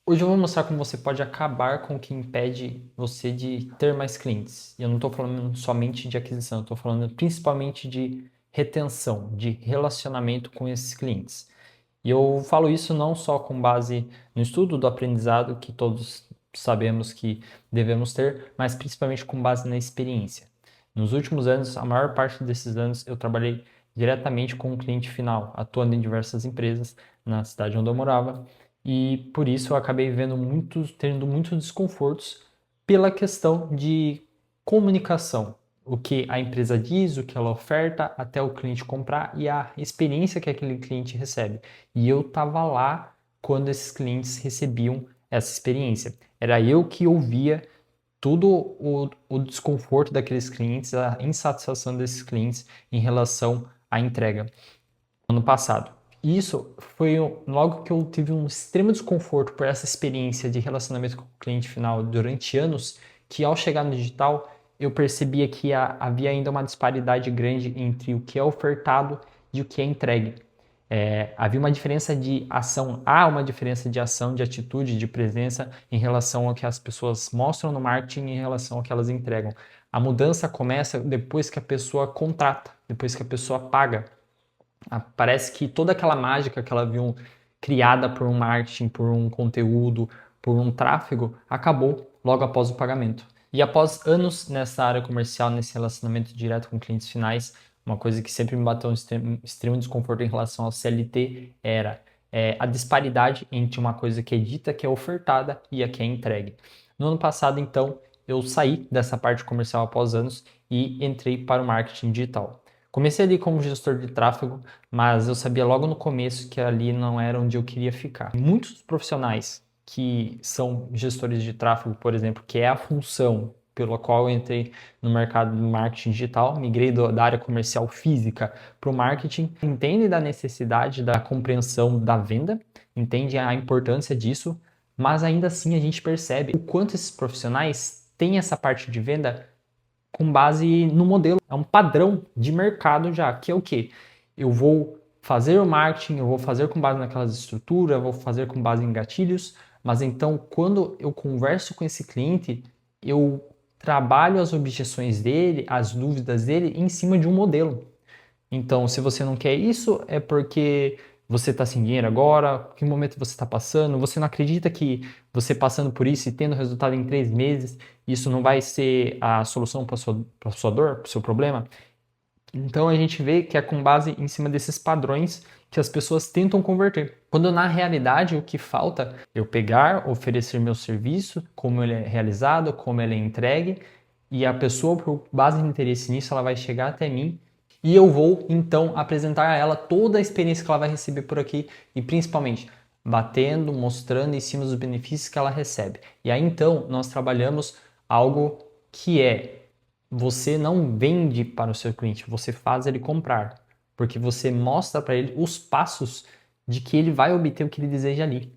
Hoje eu vou mostrar como você pode acabar com o que impede você de ter mais clientes. E eu não estou falando somente de aquisição, eu estou falando principalmente de retenção, de relacionamento com esses clientes. E eu falo isso não só com base no estudo do aprendizado que todos sabemos que devemos ter, mas principalmente com base na experiência. Nos últimos anos, a maior parte desses anos, eu trabalhei diretamente com o cliente final, atuando em diversas empresas na cidade onde eu morava, e por isso eu acabei tendo muitos desconfortos pela questão de comunicação, o que a empresa diz, o que ela oferta, até o cliente comprar e a experiência que aquele cliente recebe. E eu estava lá quando esses clientes recebiam essa experiência. Era eu que ouvia todo o desconforto daqueles clientes, a insatisfação desses clientes em relação à entrega ano passado. Isso foi logo que eu tive um extremo desconforto por essa experiência de relacionamento com o cliente final durante anos, que ao chegar no digital eu percebia que havia ainda uma disparidade grande entre o que é ofertado e o que é entregue. Havia uma diferença de ação, há uma diferença de ação, de atitude, de presença em relação ao que as pessoas mostram no marketing em relação ao que elas entregam. A mudança começa depois que a pessoa contrata, depois que a pessoa paga. Parece que toda aquela mágica que ela viu criada por um marketing, por um conteúdo, por um tráfego, acabou logo após o pagamento. E após anos nessa área comercial, nesse relacionamento direto com clientes finais, uma coisa que sempre me bateu um extremo desconforto em relação ao CLT era a disparidade entre uma coisa que é dita, que é ofertada, e a que é entregue. No ano passado, então, eu saí dessa parte comercial após anos e entrei para o marketing digital. Comecei ali como gestor de tráfego, mas eu sabia logo no começo que ali não era onde eu queria ficar. Muitos profissionais que são gestores de tráfego, por exemplo, que é a função pela qual eu entrei no mercado do marketing digital, migrei da área comercial física para o marketing, entendem da necessidade da compreensão da venda, entendem a importância disso, mas ainda assim a gente percebe o quanto esses profissionais têm essa parte de venda com base no modelo. É um padrão de mercado já, que é o quê? Eu vou fazer o marketing, eu vou fazer com base naquelas estruturas, eu vou fazer com base em gatilhos, mas então quando eu converso com esse cliente, eu trabalho as objeções dele, as dúvidas dele em cima de um modelo. Então, se você não quer isso, é porque você está sem dinheiro agora, que momento você está passando, você não acredita que você passando por isso e tendo resultado em 3 meses, isso não vai ser a solução para sua dor, para o seu problema? Então a gente vê que é com base em cima desses padrões que as pessoas tentam converter. Quando na realidade o que falta é eu pegar, oferecer meu serviço, como ele é realizado, como ele é entregue, e a pessoa, por base de interesse nisso, ela vai chegar até mim e eu vou então apresentar a ela toda a experiência que ela vai receber por aqui e principalmente batendo, mostrando em cima dos benefícios que ela recebe. E aí então nós trabalhamos algo que é você não vende para o seu cliente, você faz ele comprar, porque você mostra para ele os passos de que ele vai obter o que ele deseja ali.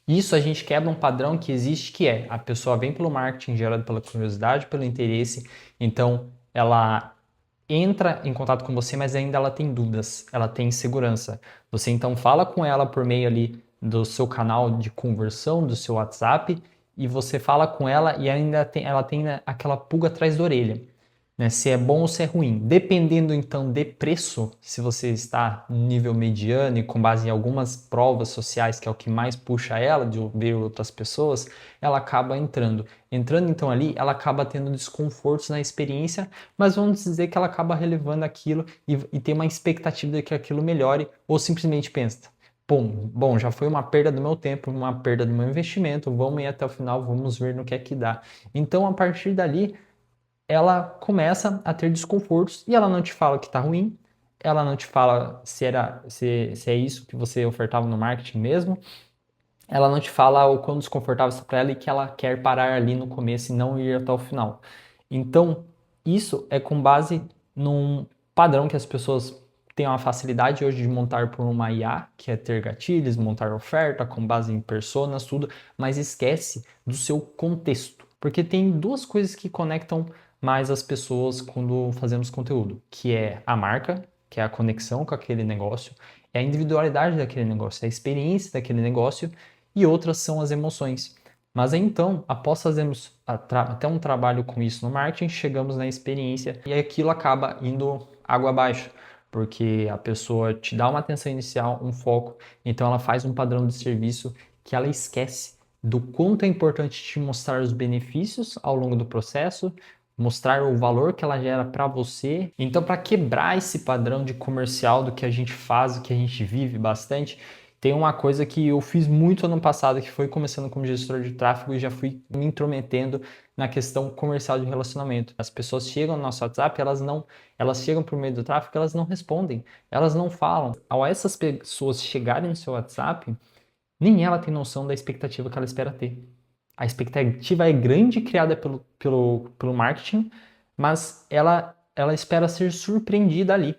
Isso a gente quebra um padrão que existe, que é a pessoa vem pelo marketing gerado pela curiosidade, pelo interesse, então ela entra em contato com você, mas ainda ela tem dúvidas, ela tem insegurança. Você então fala com ela por meio ali do seu canal de conversão, do seu WhatsApp, e você fala com ela e ainda ela tem aquela pulga atrás da orelha, né? Se é bom ou se é ruim. Dependendo então de preço, se você está no nível mediano e com base em algumas provas sociais, que é o que mais puxa ela de ouvir outras pessoas, ela acaba entrando. Entrando então ali, ela acaba tendo desconfortos na experiência, mas vamos dizer que ela acaba relevando aquilo e tem uma expectativa de que aquilo melhore, ou simplesmente pensa: bom, já foi uma perda do meu tempo, uma perda do meu investimento, vamos ir até o final, vamos ver no que é que dá. Então, a partir dali, ela começa a ter desconfortos e ela não te fala que está ruim, ela não te fala se é isso que você ofertava no marketing mesmo, ela não te fala o quão desconfortável está para ela e que ela quer parar ali no começo e não ir até o final. Então, isso é com base num padrão que as pessoas têm uma facilidade hoje de montar por uma IA, que é ter gatilhos, montar oferta com base em personas, tudo, mas esquece do seu contexto. Porque tem duas coisas que conectam mais as pessoas quando fazemos conteúdo, que é a marca, que é a conexão com aquele negócio, é a individualidade daquele negócio, é a experiência daquele negócio e outras são as emoções. Mas aí, então, após fazermos até um trabalho com isso no marketing, chegamos na experiência e aquilo acaba indo água abaixo, porque a pessoa te dá uma atenção inicial, um foco, então ela faz um padrão de serviço que ela esquece do quanto é importante te mostrar os benefícios ao longo do processo, mostrar o valor que ela gera para você. Então, para quebrar esse padrão de comercial do que a gente faz, do que a gente vive bastante, tem uma coisa que eu fiz muito ano passado, que foi começando como gestor de tráfego e já fui me intrometendo na questão comercial de relacionamento. As pessoas chegam no nosso WhatsApp, elas chegam por meio do tráfego, elas não respondem, elas não falam. Ao essas pessoas chegarem no seu WhatsApp, nem ela tem noção da expectativa que ela espera ter. A expectativa é grande, criada pelo marketing, mas ela espera ser surpreendida ali.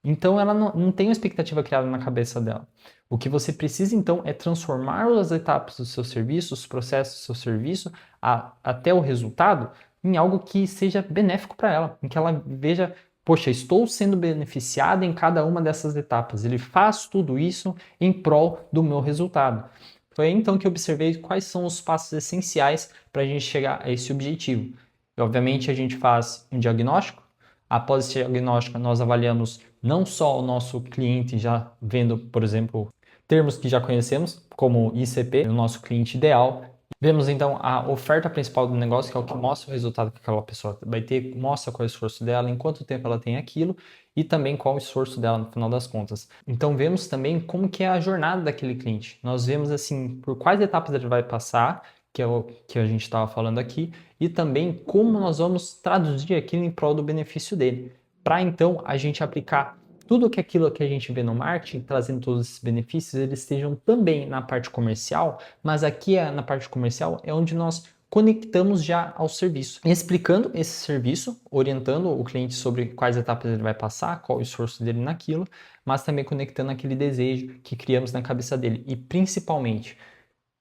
Então ela não tem uma expectativa criada na cabeça dela. O que você precisa então é transformar as etapas do seu serviço, os processos do seu serviço, até o resultado, em algo que seja benéfico para ela, em que ela veja, poxa, estou sendo beneficiada em cada uma dessas etapas. Ele faz tudo isso em prol do meu resultado. Foi aí então que eu observei quais são os passos essenciais para a gente chegar a esse objetivo. E, obviamente a gente faz um diagnóstico. Após esse diagnóstico, nós avaliamos não só o nosso cliente já vendo, por exemplo, termos que já conhecemos, como ICP, o nosso cliente ideal. Vemos então a oferta principal do negócio, que é o que mostra o resultado que aquela pessoa vai ter, mostra qual é o esforço dela, em quanto tempo ela tem aquilo e também qual é o esforço dela no final das contas. Então vemos também como que é a jornada daquele cliente. Nós vemos assim por quais etapas ele vai passar, que é o que a gente estava falando aqui, e também como nós vamos traduzir aquilo em prol do benefício dele, para então a gente aplicar tudo que aquilo que a gente vê no marketing, trazendo todos esses benefícios, eles estejam também na parte comercial, mas aqui na parte comercial é onde nós conectamos já ao serviço, explicando esse serviço, orientando o cliente sobre quais etapas ele vai passar, qual o esforço dele naquilo, mas também conectando aquele desejo que criamos na cabeça dele e principalmente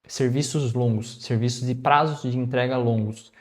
serviços longos, serviços de prazos de entrega longos.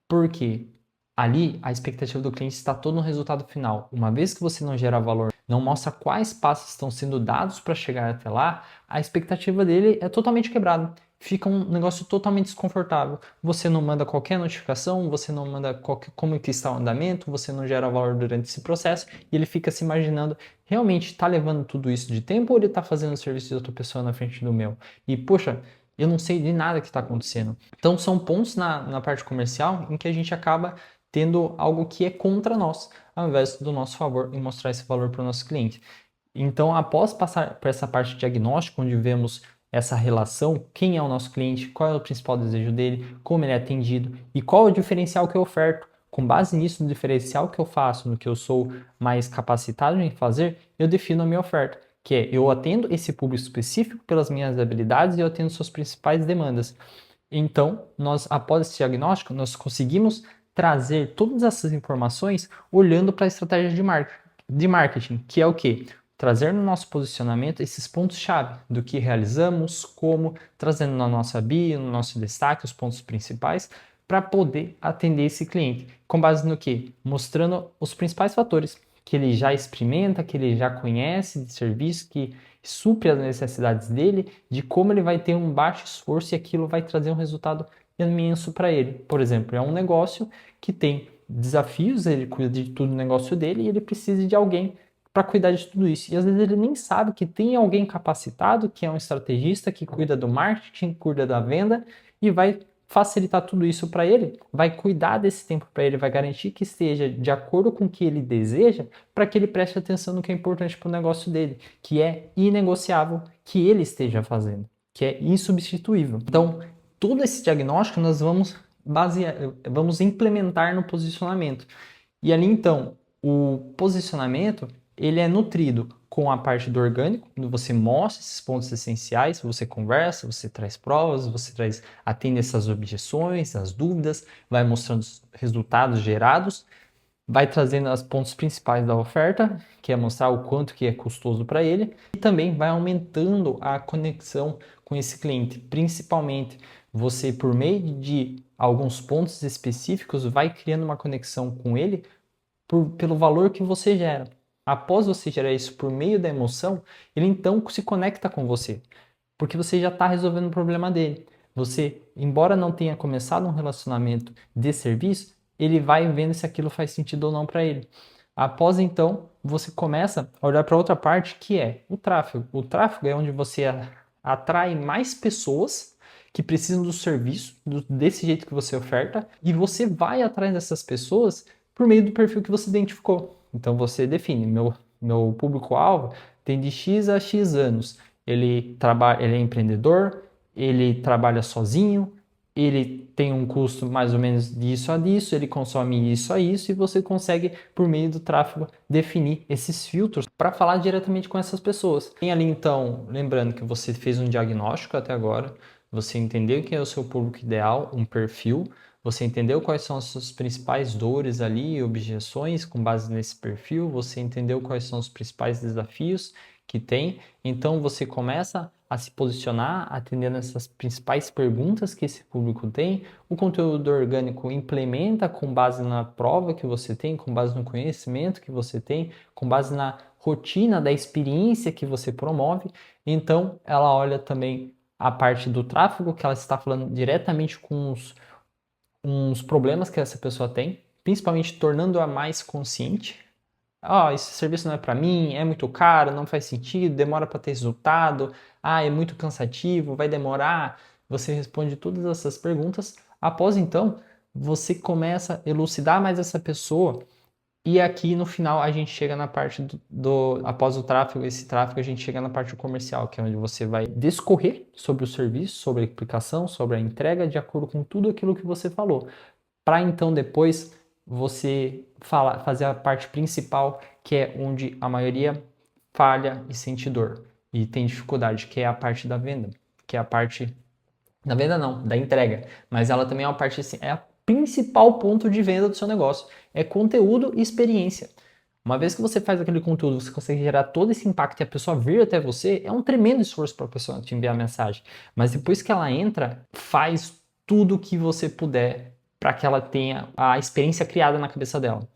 Porque ali a expectativa do cliente está todo no resultado final. Uma vez que você não gera valor, não mostra quais passos estão sendo dados para chegar até lá, a expectativa dele é totalmente quebrada. Fica um negócio totalmente desconfortável. Você não manda qualquer notificação, você não manda como que está o andamento, você não gera valor durante esse processo e ele fica se imaginando, realmente está levando tudo isso de tempo ou ele está fazendo o serviço de outra pessoa na frente do meu? E, poxa, eu não sei de nada que está acontecendo. Então, são pontos na parte comercial em que a gente acaba tendo algo que é contra nós, ao invés do nosso favor e mostrar esse valor para o nosso cliente. Então, após passar por essa parte de diagnóstico, onde vemos essa relação, quem é o nosso cliente, qual é o principal desejo dele, como ele é atendido e qual é o diferencial que eu oferto. Com base nisso, no diferencial que eu faço, no que eu sou mais capacitado em fazer, eu defino a minha oferta, que é eu atendo esse público específico pelas minhas habilidades e eu atendo suas principais demandas. Então, após esse diagnóstico, nós conseguimos trazer todas essas informações olhando para a estratégia de marketing, que é o quê? Trazer no nosso posicionamento esses pontos-chave do que realizamos, como, trazendo na nossa bio, no nosso destaque, os pontos principais, para poder atender esse cliente. Com base no quê? Mostrando os principais fatores que ele já experimenta, que ele já conhece de serviço, que supre as necessidades dele, de como ele vai ter um baixo esforço e aquilo vai trazer um resultado imenso para ele. Por exemplo, é um negócio que tem desafios, ele cuida de tudo no negócio dele e ele precisa de alguém para cuidar de tudo isso. E às vezes ele nem sabe que tem alguém capacitado, que é um estrategista, que cuida do marketing, cuida da venda e vai facilitar tudo isso para ele, vai cuidar desse tempo para ele, vai garantir que esteja de acordo com o que ele deseja, para que ele preste atenção no que é importante para o negócio dele, que é inegociável que ele esteja fazendo, que é insubstituível. Então, todo esse diagnóstico nós vamos implementar no posicionamento. E ali então, o posicionamento ele é nutrido com a parte do orgânico, quando você mostra esses pontos essenciais, você conversa, você traz provas, atende essas objeções, as dúvidas, vai mostrando os resultados gerados, vai trazendo os pontos principais da oferta, que é mostrar o quanto que é custoso para ele, e também vai aumentando a conexão com esse cliente, principalmente você, por meio de alguns pontos específicos, vai criando uma conexão com ele pelo valor que você gera. Após você gerar isso por meio da emoção, ele então se conecta com você. porque você já está resolvendo o problema dele. Você, embora não tenha começado um relacionamento de serviço, ele vai vendo se aquilo faz sentido ou não para ele. Após então, você começa a olhar para outra parte que é o tráfego. O tráfego é onde você atrai mais pessoas que precisam do serviço desse jeito que você oferta e você vai atrás dessas pessoas por meio do perfil que você identificou. Então você define, meu público-alvo tem de X a X anos. Ele é empreendedor, ele trabalha sozinho, ele tem um custo mais ou menos disso a disso, ele consome isso a isso, e você consegue, por meio do tráfego, definir esses filtros para falar diretamente com essas pessoas. Tem ali então, lembrando que você fez um diagnóstico até agora, você entendeu quem é o seu público ideal, um perfil, você entendeu quais são as suas principais dores ali, objeções com base nesse perfil, você entendeu quais são os principais desafios que tem, então você começa a se posicionar atendendo essas principais perguntas que esse público tem. O conteúdo orgânico implementa com base na prova que você tem, com base no conhecimento que você tem, com base na rotina da experiência que você promove. Então, ela olha também a parte do tráfego, que ela está falando diretamente com uns problemas que essa pessoa tem, principalmente tornando-a mais consciente. Esse serviço não é para mim, é muito caro, não faz sentido, demora para ter resultado, é muito cansativo, vai demorar. Você responde todas essas perguntas. Após então, você começa a elucidar mais essa pessoa. E aqui no final a gente chega na parte após o tráfego, esse tráfego a gente chega na parte comercial, que é onde você vai discorrer sobre o serviço, sobre a aplicação, sobre a entrega, de acordo com tudo aquilo que você falou. Para então depois você fazer a parte principal, que é onde a maioria falha e sente dor e tem dificuldade, que é a parte da venda, que é a parte da venda não, da entrega, mas ela também é uma parte assim, é a principal ponto de venda do seu negócio, é conteúdo e experiência. Uma vez que você faz aquele conteúdo, você consegue gerar todo esse impacto e a pessoa vir até você, é um tremendo esforço para a pessoa te enviar a mensagem. Mas depois que ela entra, faz tudo o que você puder para que ela tenha a experiência criada na cabeça dela.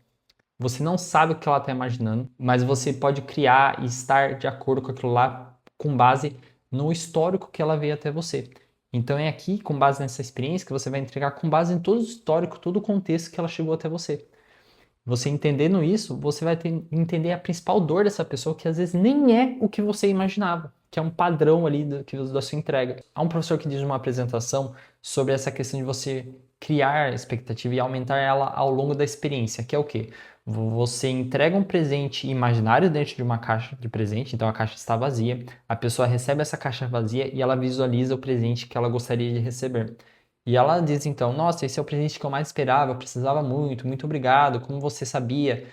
Você não sabe o que ela está imaginando, mas você pode criar e estar de acordo com aquilo lá com base no histórico que ela veio até você. Então é aqui, com base nessa experiência, que você vai entregar com base em todo o histórico, todo o contexto que ela chegou até você. Você entendendo isso, você vai entender a principal dor dessa pessoa, que às vezes nem é o que você imaginava, que é um padrão ali da sua entrega. Há um professor que diz numa apresentação sobre essa questão de você criar expectativa e aumentar ela ao longo da experiência, que é o quê? Você entrega um presente imaginário dentro de uma caixa de presente, então a caixa está vazia, a pessoa recebe essa caixa vazia e ela visualiza o presente que ela gostaria de receber. E ela diz então, nossa, esse é o presente que eu mais esperava, eu precisava muito obrigado, como você sabia?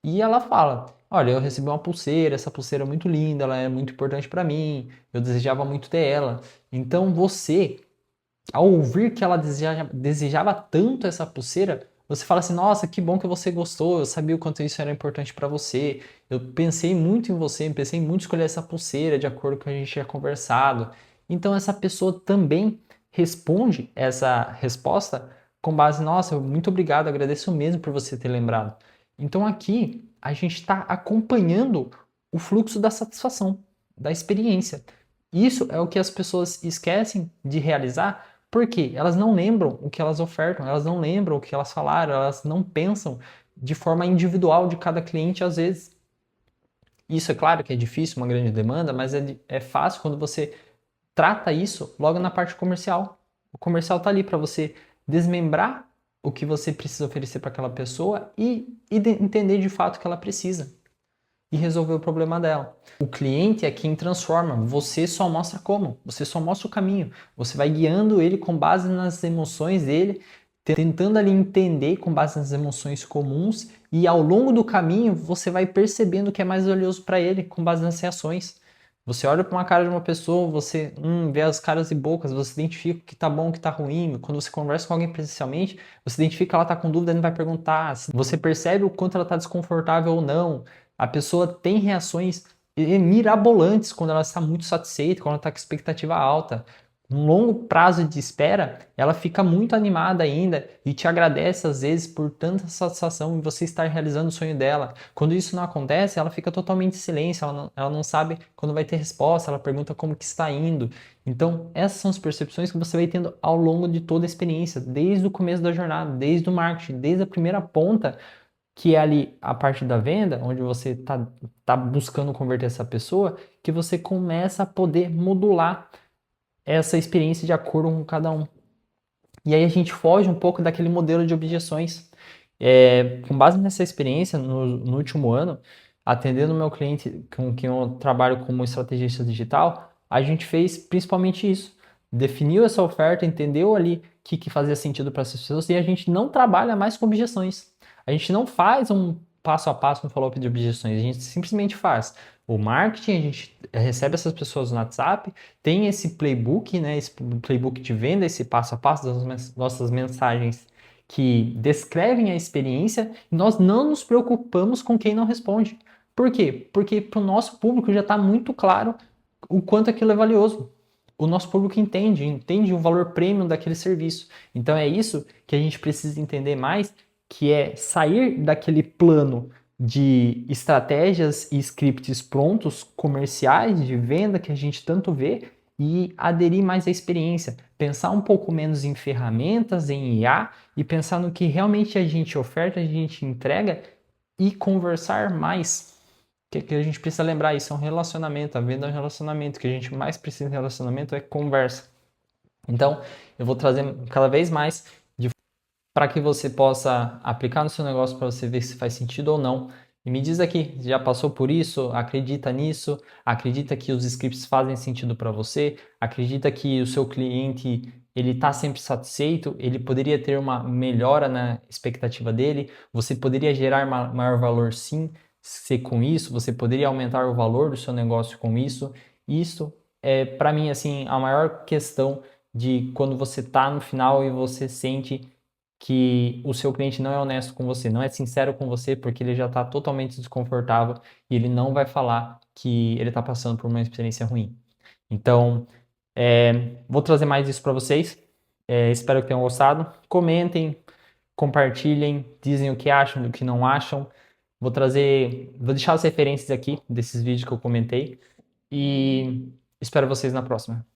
E ela fala, olha, eu recebi uma pulseira, essa pulseira é muito linda, ela é muito importante para mim, eu desejava muito ter ela. Então você, ao ouvir que ela desejava tanto essa pulseira, você fala assim, nossa, que bom que você gostou, eu sabia o quanto isso era importante para você, eu pensei muito em você, pensei muito em escolher essa pulseira de acordo com o que a gente tinha conversado. Então essa pessoa também responde essa resposta com base, nossa, muito obrigado, agradeço mesmo por você ter lembrado. Então aqui a gente está acompanhando o fluxo da satisfação, da experiência. Isso é o que as pessoas esquecem de realizar porque elas não lembram o que elas ofertam, elas não lembram o que elas falaram, elas não pensam de forma individual de cada cliente às vezes. Isso é claro que é difícil, uma grande demanda, mas é fácil quando você trata isso logo na parte comercial. O comercial está ali para você desmembrar o que você precisa oferecer para aquela pessoa e entender de fato o que ela precisa e resolver o problema dela. O cliente é quem transforma, você só mostra como, você só mostra o caminho, você vai guiando ele com base nas emoções dele, tentando ali entender com base nas emoções comuns e ao longo do caminho você vai percebendo o que é mais valioso para ele com base nas reações. Você olha para uma cara de uma pessoa, você vê as caras e bocas, você identifica o que tá bom, o que tá ruim. Quando você conversa com alguém presencialmente, você identifica que ela tá com dúvida e não vai perguntar. Você percebe o quanto ela tá desconfortável ou não. A pessoa tem reações mirabolantes quando ela está muito satisfeita, quando ela está com expectativa alta. um longo prazo de espera, ela fica muito animada ainda e te agradece às vezes por tanta satisfação em você estar realizando o sonho dela. Quando isso não acontece, ela fica totalmente em silêncio, ela não sabe quando vai ter resposta, ela pergunta como que está indo. Então, essas são as percepções que você vai tendo ao longo de toda a experiência, desde o começo da jornada, desde o marketing, desde a primeira ponta, que é ali a parte da venda, onde você tá buscando converter essa pessoa, que você começa a poder modular essa experiência de acordo com cada um. E aí a gente foge um pouco daquele modelo de objeções. Com base nessa experiência, no último ano, atendendo o meu cliente com quem eu trabalho como estrategista digital, a gente fez principalmente isso. Definiu essa oferta, entendeu ali o que fazia sentido para essas pessoas e a gente não trabalha mais com objeções. A gente não faz um passo a passo no follow-up de objeções, a gente simplesmente faz o marketing, a gente recebe essas pessoas no WhatsApp, tem esse playbook, né, esse playbook de venda, esse passo a passo das nossas mensagens que descrevem a experiência, e nós não nos preocupamos com quem não responde. Por quê? Porque para o nosso público já está muito claro o quanto aquilo é valioso. O nosso público entende o valor premium daquele serviço. Então é isso que a gente precisa entender mais, que é sair daquele plano de estratégias e scripts prontos, comerciais, de venda que a gente tanto vê, e aderir mais à experiência, pensar um pouco menos em ferramentas, em IA, e pensar no que realmente a gente oferta, a gente entrega e conversar mais. Que a gente precisa lembrar, isso é um relacionamento, a venda é um relacionamento, o que a gente mais precisa em relacionamento é conversa. Então, eu vou trazer cada vez mais para que você possa aplicar no seu negócio para você ver se faz sentido ou não. E me diz aqui, já passou por isso? Acredita nisso? Acredita que os scripts fazem sentido para você? Acredita que o seu cliente ele está sempre satisfeito? Ele poderia ter uma melhora na expectativa dele? Você poderia gerar maior valor sim, se com isso? Você poderia aumentar o valor do seu negócio com isso? Isso é para mim assim a maior questão de quando você está no final e você sente que o seu cliente não é honesto com você, não é sincero com você, porque ele já está totalmente desconfortável e ele não vai falar que ele está passando por uma experiência ruim. Então, vou trazer mais isso para vocês. Espero que tenham gostado. Comentem, compartilhem, dizem o que acham, do que não acham. Vou deixar as referências aqui desses vídeos que eu comentei e espero vocês na próxima.